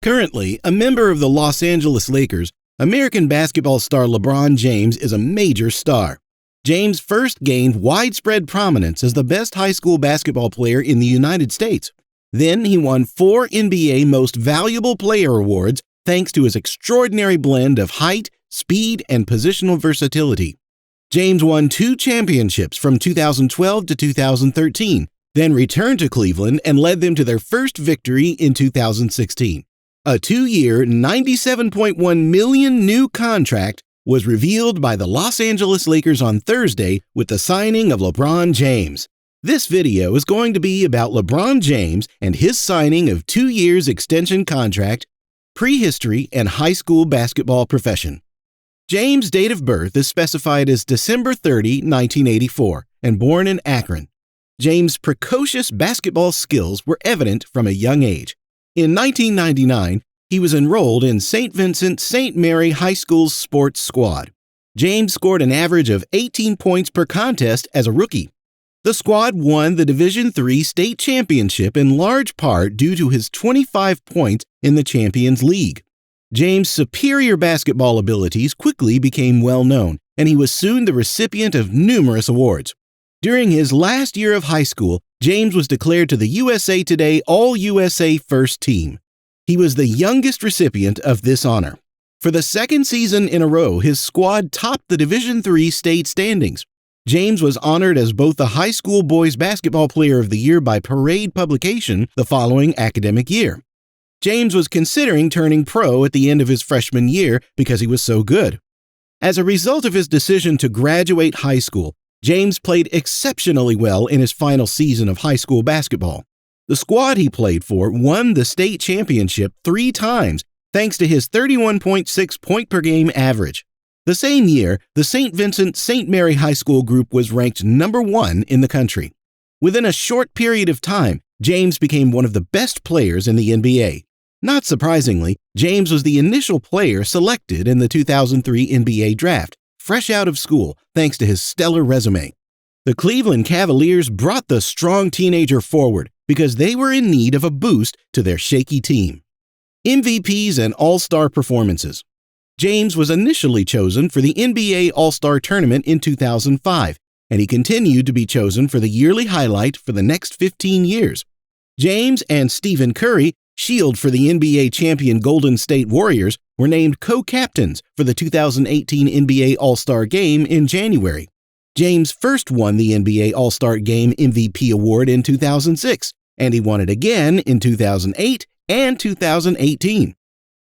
Currently, a member of the Los Angeles Lakers, American basketball star LeBron James is a major star. James first gained widespread prominence as the best high school basketball player in the United States. Then he won 4 NBA Most Valuable Player awards thanks to his extraordinary blend of height, speed, and positional versatility. James won 2 championships from 2012 to 2013, then returned to Cleveland and led them to their first victory in 2016. A 2-year, $97.1 million new contract was revealed by the Los Angeles Lakers on Thursday with the signing of LeBron James. This video is going to be about LeBron James and his signing of 2 years extension contract, prehistory, and high school basketball profession. James' date of birth is specified as December 30, 1984, and born in Akron. James' precocious basketball skills were evident from a young age. In 1999, he was enrolled in St. Vincent St. Mary High School's sports squad. James scored an average of 18 points per contest as a rookie. The squad won the Division III state championship in large part due to his 25 points in the Champions League. James' superior basketball abilities quickly became well known, and he was soon the recipient of numerous awards. During his last year of high school, James was declared to the USA Today All-USA First Team. He was the youngest recipient of this honor. For the second season in a row, his squad topped the Division III state standings. James was honored as both the High School Boys Basketball Player of the Year by Parade publication the following academic year. James was considering turning pro at the end of his freshman year because he was so good. As a result of his decision to graduate high school, James played exceptionally well in his final season of high school basketball. The squad he played for won the state championship 3 times thanks to his 31.6 point per game average. The same year, the St. Vincent St. Mary High School group was ranked number 1 in the country. Within a short period of time, James became one of the best players in the NBA. Not surprisingly, James was the initial player selected in the 2003 NBA draft, fresh out of school, thanks to his stellar resume. The Cleveland Cavaliers brought the strong teenager forward because they were in need of a boost to their shaky team. MVPs and AllStar performances. James was initially chosen for the NBA All-Star Tournament in 2005, and he continued to be chosen for the yearly highlight for the next 15 years. James and Stephen Curry, shield for the NBA champion Golden State Warriors, were named co-captains for the 2018 NBA All-Star Game in January. James first won the NBA All-Star Game MVP award in 2006, and he won it again in 2008 and 2018.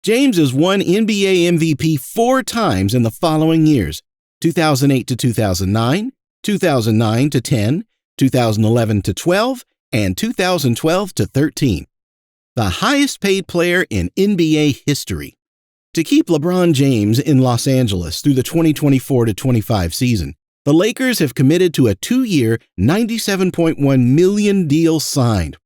James has won NBA MVP 4 times in the following years: 2008 to 2009, 2009 to 10, 2011 to 12, and 2012 to 13. The highest paid player in NBA history. To keep LeBron James in Los Angeles through the 2024-25 season, the Lakers have committed to a 2-year, $97.1 million deal signed.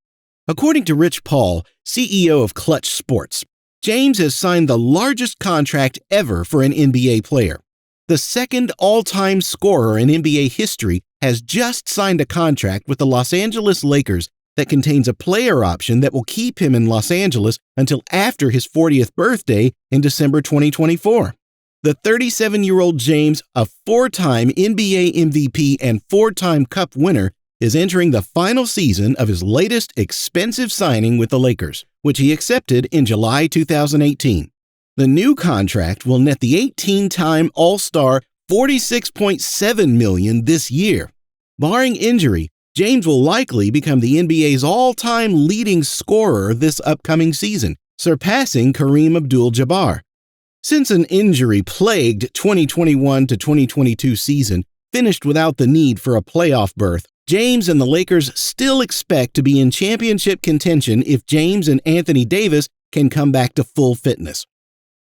According to Rich Paul, CEO of Clutch Sports, James has signed the largest contract ever for an NBA player. The second all-time scorer in NBA history has just signed a contract with the Los Angeles Lakers that contains a player option that will keep him in Los Angeles until after his 40th birthday in December 2024. The 37-year-old James, a 4-time NBA MVP and 4-time Cup winner, is entering the final season of his latest expensive signing with the Lakers, which he accepted in July 2018. The new contract will net the 18-time All-Star $46.7 million this year. Barring injury, James will likely become the NBA's all-time leading scorer this upcoming season, surpassing Kareem Abdul-Jabbar. Since an injury-plagued 2021 to 2022 season finished without the need for a playoff berth, James and the Lakers still expect to be in championship contention if James and Anthony Davis can come back to full fitness.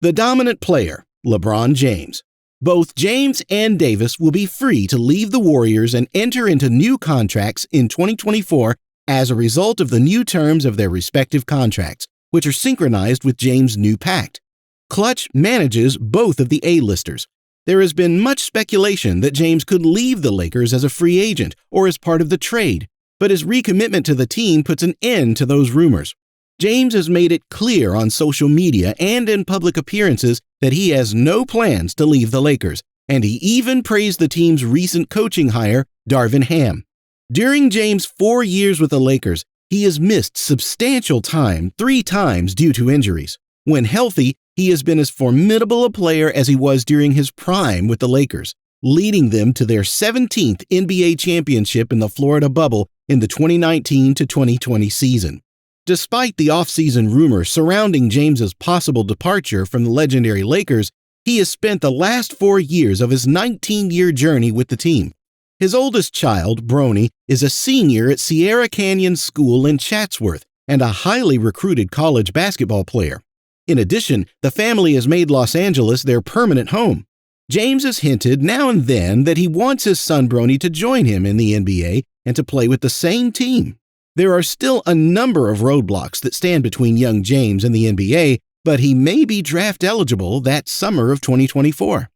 The dominant player, LeBron James. Both James and Davis will be free to leave the Warriors and enter into new contracts in 2024 as a result of the new terms of their respective contracts, which are synchronized with James' new pact. Clutch manages both of the A-listers. There has been much speculation that James could leave the Lakers as a free agent or as part of the trade, but his recommitment to the team puts an end to those rumors. James has made it clear on social media and in public appearances that he has no plans to leave the Lakers, and he even praised the team's recent coaching hire, Darvin Ham. During James' 4 years with the Lakers, he has missed substantial time 3 times due to injuries. When healthy, he has been as formidable a player as he was during his prime with the Lakers, leading them to their 17th NBA championship in the Florida bubble in the 2019 to 2020 season. Despite the offseason rumors surrounding James's possible departure from the legendary Lakers, he has spent the last 4 years of his 19-year journey with the team. His oldest child, Bronny, is a senior at Sierra Canyon School in Chatsworth and a highly recruited college basketball player. In addition, the family has made Los Angeles their permanent home. James has hinted now and then that he wants his son Bronny to join him in the NBA and to play with the same team. There are still a number of roadblocks that stand between young James and the NBA, but he may be draft eligible that summer of 2024.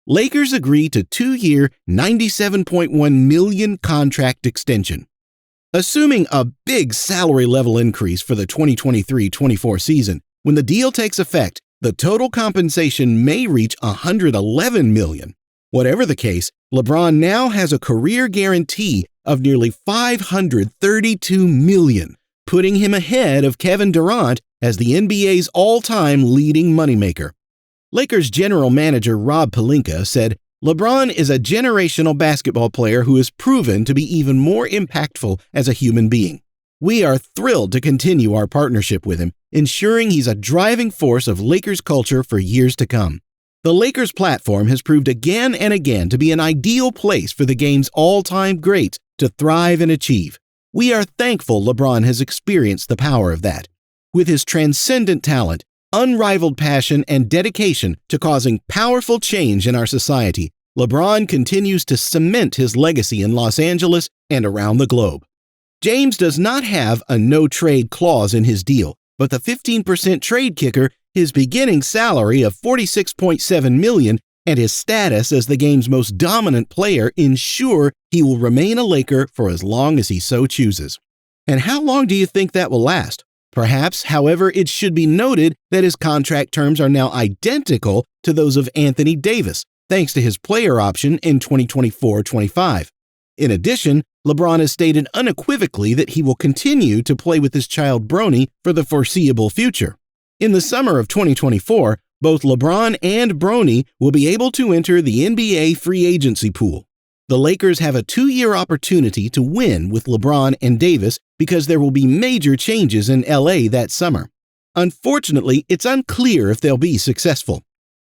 Lakers agree to 2-year, $97.1 million contract extension. Assuming a big salary level increase for the 2023-24 season, when the deal takes effect, the total compensation may reach $111 million. Whatever the case, LeBron now has a career guarantee of nearly $532 million, putting him ahead of Kevin Durant as the NBA's all-time leading moneymaker. Lakers general manager Rob Pelinka said, "LeBron is a generational basketball player who has proven to be even more impactful as a human being. We are thrilled to continue our partnership with him, ensuring he's a driving force of Lakers culture for years to come." The Lakers platform has proved again and again to be an ideal place for the game's all-time greats to thrive and achieve. We are thankful LeBron has experienced the power of that. With his transcendent talent, unrivaled passion, and dedication to causing powerful change in our society, LeBron continues to cement his legacy in Los Angeles and around the globe. James does not have a no-trade clause in his deal, but the 15% trade kicker, his beginning salary of $46.7 million, and his status as the game's most dominant player ensure he will remain a Laker for as long as he so chooses. And how long do you think that will last? Perhaps, however, it should be noted that his contract terms are now identical to those of Anthony Davis, thanks to his player option in 2024-25. In addition, LeBron has stated unequivocally that he will continue to play with his child Bronny for the foreseeable future. In the summer of 2024, both LeBron and Bronny will be able to enter the NBA free agency pool. The Lakers have a 2-year opportunity to win with LeBron and Davis because there will be major changes in LA that summer. Unfortunately, it's unclear if they'll be successful.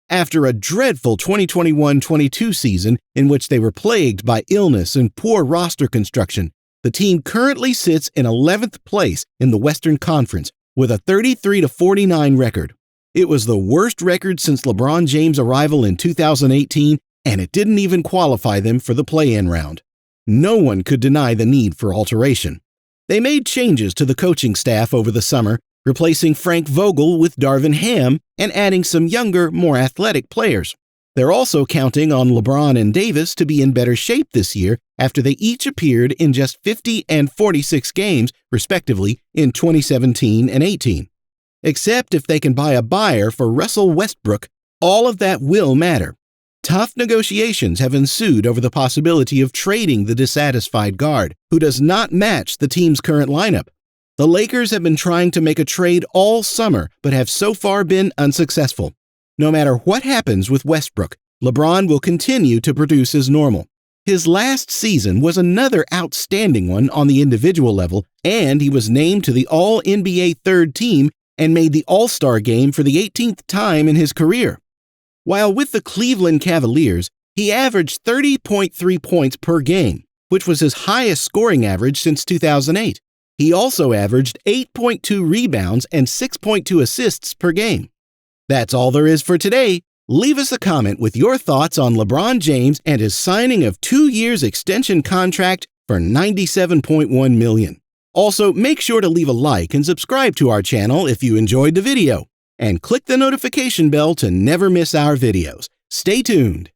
After a dreadful 2021-22 season in which they were plagued by illness and poor roster construction, the team currently sits in 11th place in the Western Conference with a 33-49 record. It was the worst record since LeBron James' arrival in 2018, and it didn't even qualify them for the play-in round. No one could deny the need for alteration. They made changes to the coaching staff over the summer, replacing Frank Vogel with Darvin Ham and adding some younger, more athletic players. They're also counting on LeBron and Davis to be in better shape this year after they each appeared in just 50 and 46 games, respectively, in 2017 and 18. Except if they can buy a buyer for Russell Westbrook, all of that will matter. Tough negotiations have ensued over the possibility of trading the dissatisfied guard, who does not match the team's current lineup. The Lakers have been trying to make a trade all summer, but have so far been unsuccessful. No matter what happens with Westbrook, LeBron will continue to produce as normal. His last season was another outstanding one on the individual level, and he was named to the All-NBA third team and made the AllStar game for the 18th time in his career. While with the Cleveland Cavaliers, he averaged 30.3 points per game, which was his highest scoring average since 2008. He also averaged 8.2 rebounds and 6.2 assists per game. That's all there is for today. Leave us a comment with your thoughts on LeBron James and his signing of 2 years extension contract for $97.1 million. Also, make sure to leave a like and subscribe to our channel if you enjoyed the video. And click the notification bell to never miss our videos. Stay tuned.